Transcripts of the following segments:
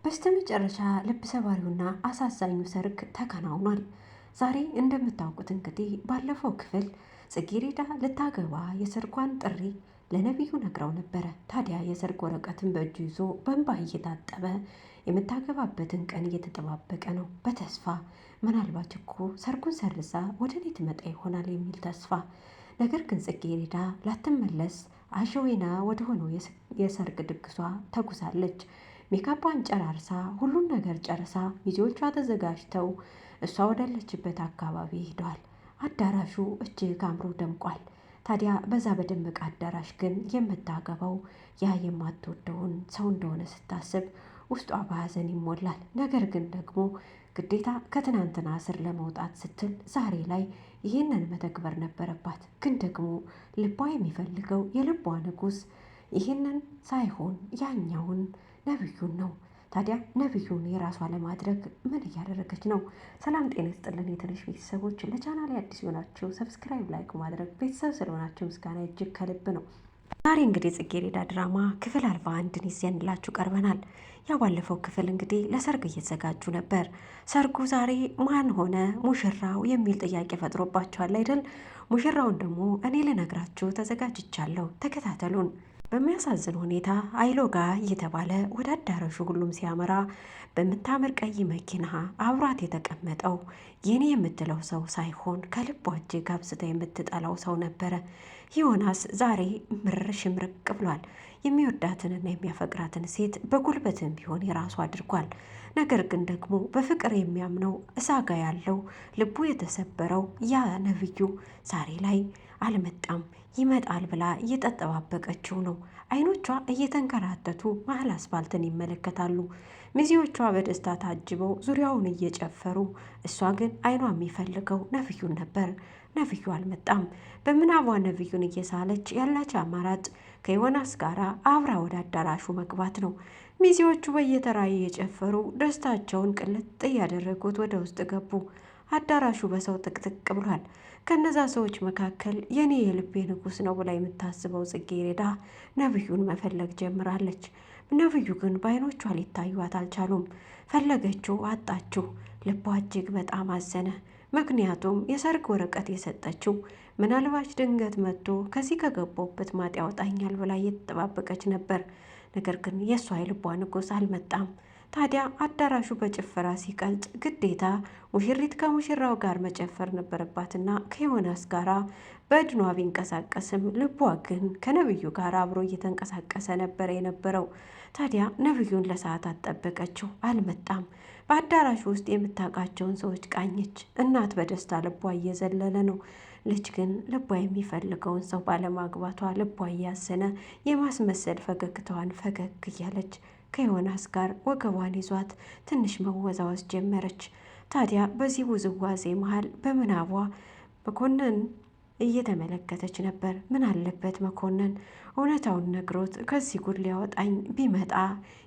በስተመጨረሻ ልብ ሰባሪውና አሳዛኙ ሰርግ ተከናውኗል። ዛሬ እንደምታውቁት እንግዲህ ባለፈው ክፍል ጽጌሬዳ ልታገባ የሰርጓን ጥሪ ለነቢዩ ነግረው ነበረ። ታዲያ የሰርግ ወረቀትን በእጁ ይዞ በእንባ እየታጠበ የምታገባበትን ቀን እየተጠባበቀ ነው በተስፋ ምናልባት እኮ ሰርጉን ሰርዛ ወደ እኔ ትመጣ ይሆናል የሚል ተስፋ። ነገር ግን ጽጌሬዳ ላትመለስ አሸዌና ወደ ሆነው የሰርግ ድግሷ ተጉዛለች። ሜካፓን ጨራርሳ ሁሉን ነገር ጨርሳ ሚዜዎቿ ተዘጋጅተው እሷ ወዳለችበት አካባቢ ሄደዋል። አዳራሹ እጅግ አምሮ ደምቋል። ታዲያ በዛ በደመቀ አዳራሽ ግን የምታገባው ያ የማትወደውን ሰው እንደሆነ ስታስብ ውስጧ በሀዘን ይሞላል። ነገር ግን ደግሞ ግዴታ ከትናንትና እስር ለመውጣት ስትል ዛሬ ላይ ይህንን መተግበር ነበረባት። ግን ደግሞ ልቧ የሚፈልገው የልቧ ንጉሥ ይህንን ሳይሆን ያኛውን ነብዩን ነው። ታዲያ ነብዩን የራሷ ለማድረግ ምን እያደረገች ነው? ሰላም ጤና ይስጥልን የትንሽ ቤተሰቦች፣ ለቻናሌ አዲስ የሆናችሁ ሰብስክራይብ፣ ላይክ ማድረግ ቤተሰብ ስለሆናችሁ ምስጋና እጅግ ከልብ ነው። ዛሬ እንግዲህ ጽጌሬዳ ድራማ ክፍል 41ን ይዘንላችሁ ቀርበናል። ያው ባለፈው ክፍል እንግዲህ ለሰርግ እየተዘጋጁ ነበር። ሰርጉ ዛሬ ማን ሆነ ሙሽራው የሚል ጥያቄ ፈጥሮባቸዋል አይደል? ሙሽራውን ደግሞ እኔ ልነግራችሁ ተዘጋጅቻለሁ፣ ተከታተሉን። በሚያሳዝን ሁኔታ አይሎጋ እየተባለ ወደ አዳራሹ ሁሉም ሲያመራ በምታምር ቀይ መኪና አብሯት የተቀመጠው የኔ የምትለው ሰው ሳይሆን ከልቧ እጅግ አብዝታ የምትጠላው ሰው ነበረ። ዮናስ ዛሬ ምርር ሽምርቅ ብሏል። የሚወዳትንና የሚያፈቅራትን ሴት በጉልበትም ቢሆን የራሱ አድርጓል። ነገር ግን ደግሞ በፍቅር የሚያምነው እሳጋ ያለው ልቡ የተሰበረው ያ ነብዩ ዛሬ ላይ አልመጣም። ይመጣል ብላ እየተጠባበቀችው ነው። አይኖቿ እየተንከራተቱ መሀል አስፋልትን ይመለከታሉ። ሚዜዎቿ በደስታ ታጅበው ዙሪያውን እየጨፈሩ፣ እሷ ግን አይኗ የሚፈልገው ነብዩን ነበር። ነብዩ አልመጣም። በምናቧ ነብዩን እየሳለች ያላች አማራጭ ከዮናስ ጋር አብራ ወደ አዳራሹ መግባት ነው። ሚዜዎቹ በየተራ እየጨፈሩ ደስታቸውን ቅልጥ እያደረጉት ወደ ውስጥ ገቡ። አዳራሹ በሰው ጥቅጥቅ ብሏል። ከነዛ ሰዎች መካከል የኔ የልቤ ንጉሥ ነው ብላ የምታስበው ጽጌሬዳ ነብዩን መፈለግ ጀምራለች። ነብዩ ግን በአይኖቿ ሊታዩት አልቻሉም። ፈለገችው፣ አጣችው። ልቧ እጅግ በጣም አዘነ። ምክንያቱም የሰርግ ወረቀት የሰጠችው ምናልባች ድንገት መጥቶ ከዚህ ከገባሁበት ማጥ ያወጣኛል ብላ እየተጠባበቀች ነበር። ነገር ግን የእሷ የልቧ ንጉሥ አልመጣም። ታዲያ አዳራሹ በጭፈራ ሲቀልጥ ግዴታ ሙሽሪት ከሙሽራው ጋር መጨፈር ነበረባትና ከዮናስ ጋራ በእድኗ ቢንቀሳቀስም ልቧ ግን ከነብዩ ጋር አብሮ እየተንቀሳቀሰ ነበር የነበረው። ታዲያ ነብዩን ለሰዓታት ጠበቀችው፣ አልመጣም። በአዳራሹ ውስጥ የምታውቃቸውን ሰዎች ቃኘች። እናት በደስታ ልቧ እየዘለለ ነው። ልጅ ግን ልቧ የሚፈልገውን ሰው ባለማግባቷ ልቧ እያዘነ የማስመሰል ፈገግታዋን ፈገግ እያለች ከዮናስ ጋር ወገቧን ይዟት ትንሽ መወዛወዝ ጀመረች። ታዲያ በዚህ ውዝዋዜ መሃል በምናቧ መኮንን እየተመለከተች ነበር። ምን አለበት መኮንን እውነታውን ነግሮት ከዚህ ጉድ ሊያወጣኝ ቢመጣ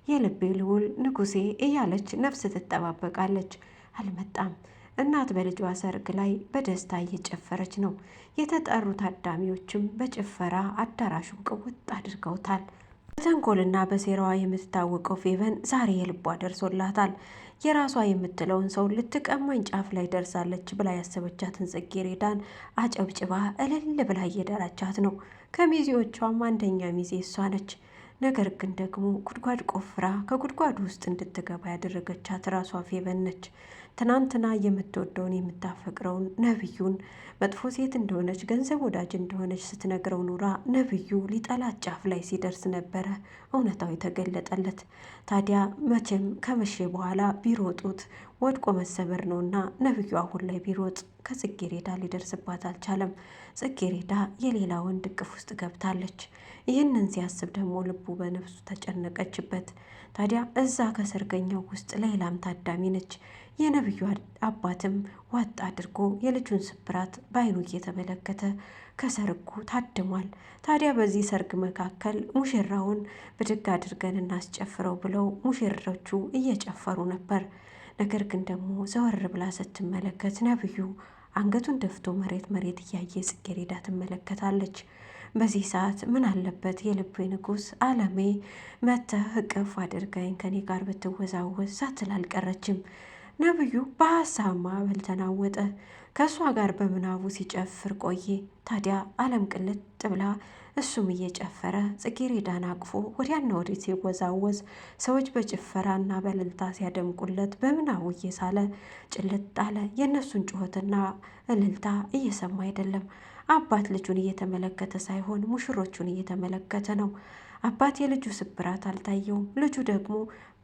የልቤ ልውል ንጉሴ እያለች ነፍስ ትጠባበቃለች። አልመጣም። እናት በልጇ ሰርግ ላይ በደስታ እየጨፈረች ነው። የተጠሩ ታዳሚዎችም በጭፈራ አዳራሹን ቅውጥ አድርገውታል። በተንኮልና በሴራዋ የምትታወቀው ፌቨን ዛሬ የልቧ ደርሶላታል። የራሷ የምትለውን ሰው ልትቀማኝ ጫፍ ላይ ደርሳለች ብላ ያሰበቻትን ጽጌሬዳን አጨብጭባ እልል ብላ እየደራቻት ነው። ከሚዜዎቿም አንደኛ ሚዜ እሷ ነች። ነገር ግን ደግሞ ጉድጓድ ቆፍራ ከጉድጓድ ውስጥ እንድትገባ ያደረገቻት ራሷ ፌቨን ነች። ትናንትና የምትወደውን የምታፈቅረውን ነብዩን መጥፎ ሴት እንደሆነች ገንዘብ ወዳጅ እንደሆነች ስትነግረው ኑራ ነብዩ ሊጠላት ጫፍ ላይ ሲደርስ ነበረ እውነታው የተገለጠለት። ታዲያ መቼም ከመቼ በኋላ ቢሮጡት ወድቆ መሰበር ነውና ነብዩ አሁን ላይ ቢሮጥ ከጽጌሬዳ ሊደርስባት አልቻለም። ጽጌሬዳ የሌላ ወንድ እቅፍ ውስጥ ገብታለች። ይህንን ሲያስብ ደግሞ ልቡ በነፍሱ ተጨነቀችበት። ታዲያ እዛ ከሰርገኛው ውስጥ ሌላም ታዳሚ ነች። የነብዩ አባትም ዋጥ አድርጎ የልጁን ስብራት በአይኑ እየተመለከተ ከሰርጉ ታድሟል። ታዲያ በዚህ ሰርግ መካከል ሙሽራውን ብድግ አድርገን እናስጨፍረው ብለው ሙሽሮቹ እየጨፈሩ ነበር። ነገር ግን ደግሞ ዘወር ብላ ስትመለከት ነብዩ አንገቱን ደፍቶ መሬት መሬት እያየ ጽጌረዳ ትመለከታለች። በዚህ ሰዓት ምን አለበት የልቤ ንጉስ አለሜ መተህ እቅፍ አድርጋኝ ከኔ ጋር ብትወዛወዝ ሳትል አልቀረችም። ነብዩ በሀሳብ ማዕበል ተናወጠ። ከእሷ ጋር በምናቡ ሲጨፍር ቆየ። ታዲያ አለም ቅልጥ ብላ እሱም እየጨፈረ ጽጌረዳን አቅፎ ወዲያና ወዲህ ሲወዛወዝ ሰዎች በጭፈራና በእልልታ ሲያደምቁለት በምናቡ እየሳለ ጭልጥ አለ። የእነሱን ጩኸትና እልልታ እየሰማ አይደለም። አባት ልጁን እየተመለከተ ሳይሆን ሙሽሮቹን እየተመለከተ ነው። አባት የልጁ ስብራት አልታየውም። ልጁ ደግሞ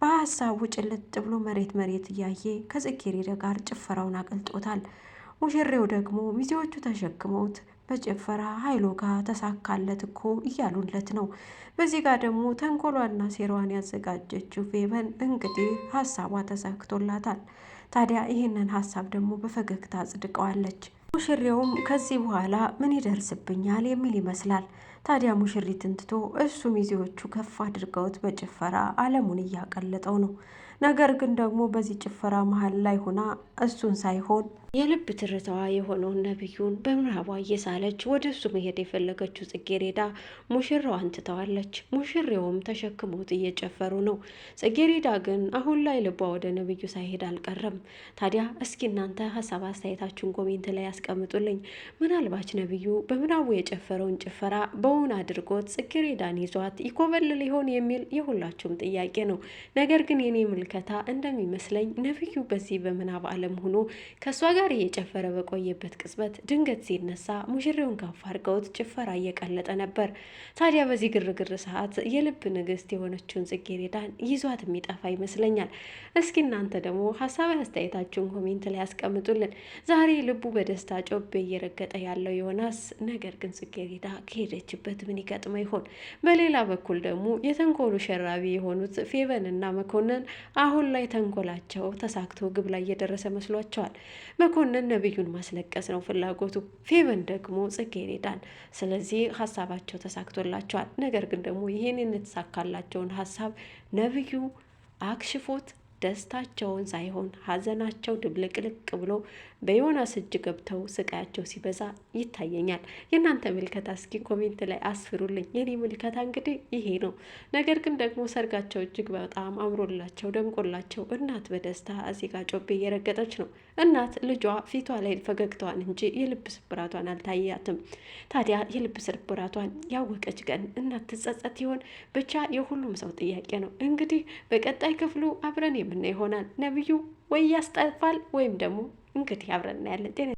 በሀሳቡ ጭልጥ ብሎ መሬት መሬት እያየ ከጽጌረዳ ጋር ጭፈራውን አቅልጦታል። ሙሽሬው ደግሞ ሚዜዎቹ ተሸክመውት በጭፈራ ኃይሎ ጋር ተሳካለት እኮ እያሉለት ነው። በዚህ ጋር ደግሞ ተንኮሏና ሴራዋን ያዘጋጀችው ፌበን እንግዲህ ሀሳቧ ተሳክቶላታል። ታዲያ ይህንን ሀሳብ ደግሞ በፈገግታ አጽድቀዋለች። ሙሽሬውም ከዚህ በኋላ ምን ይደርስብኛል የሚል ይመስላል። ታዲያ ሙሽሪትን ትቶ እሱ ሚዜዎቹ ከፍ አድርገውት በጭፈራ አለሙን እያቀለጠው ነው። ነገር ግን ደግሞ በዚህ ጭፈራ መሀል ላይ ሆና እሱን ሳይሆን የልብ ትርታዋ የሆነውን ነብዩን በምራቧ እየሳለች ወደ እሱ መሄድ የፈለገችው ጽጌረዳ ሙሽራዋን ትተዋለች። ሙሽሬውም ተሸክሞት እየጨፈሩ ነው። ጽጌረዳ ግን አሁን ላይ ልቧ ወደ ነብዩ ሳይሄድ አልቀረም። ታዲያ እስኪ እናንተ ሀሳብ አስተያየታችሁን ኮሜንት ላይ ያስቀምጡልኝ። ምናልባች ነብዩ በምናቡ የጨፈረውን ጭፈራ በውን አድርጎት ጽጌረዳን ይዟት ይኮበልል ሊሆን የሚል የሁላችሁም ጥያቄ ነው። ነገር ግን የኔ ምልከታ እንደሚመስለኝ ነብዩ በዚህ በምናብ ዓለም ሆኖ ከእሷ ጋር እየጨፈረ በቆየበት ቅጽበት ድንገት ሲነሳ ሙሽሬውን ከፍ አድርገውት ጭፈራ እየቀለጠ ነበር። ታዲያ በዚህ ግርግር ሰዓት የልብ ንግስት የሆነችውን ጽጌረዳን ይዟት የሚጠፋ ይመስለኛል። እስኪ እናንተ ደግሞ ሀሳብ አስተያየታችሁን ኮሜንት ላይ ያስቀምጡልን። ዛሬ ልቡ በደስታ ጮቤ እየረገጠ ያለው ዮናስ፣ ነገር ግን ጽጌረዳ ከሄደችበት ምን ይገጥመው ይሆን? በሌላ በኩል ደግሞ የተንኮሉ ሸራቢ የሆኑት ፌቨን እና መኮንን አሁን ላይ ተንኮላቸው ተሳክቶ ግብ ላይ እየደረሰ መስሏቸዋል። መኮንን ነብዩን ማስለቀስ ነው ፍላጎቱ፣ ፌቨን ደግሞ ጽጌረዳን። ስለዚህ ሀሳባቸው ተሳክቶላቸዋል። ነገር ግን ደግሞ ይህንን የተሳካላቸውን ሀሳብ ነብዩ አክሽፎት ደስታቸውን ሳይሆን ሀዘናቸው ድብልቅልቅ ብሎ በዮናስ እጅ ገብተው ስቃያቸው ሲበዛ ይታየኛል። የእናንተ ምልከታ እስኪ ኮሜንት ላይ አስፍሩልኝ። የኔ ምልከታ እንግዲህ ይሄ ነው። ነገር ግን ደግሞ ሰርጋቸው እጅግ በጣም አምሮላቸው ደምቆላቸው እናት በደስታ እዚህ ጋር ጮቤ እየረገጠች ነው። እናት ልጇ ፊቷ ላይ ፈገግታዋን እንጂ የልብ ስብራቷን አልታያትም። ታዲያ የልብ ስብራቷን ያወቀች ቀን እናት ትጸጸት ይሆን? ብቻ የሁሉም ሰው ጥያቄ ነው። እንግዲህ በቀጣይ ክፍሉ አብረን የምናይ ይሆናል። ነብዩ ወይ ያስጠፋል ወይም ደግሞ እንግዲህ አብረን እናያለን።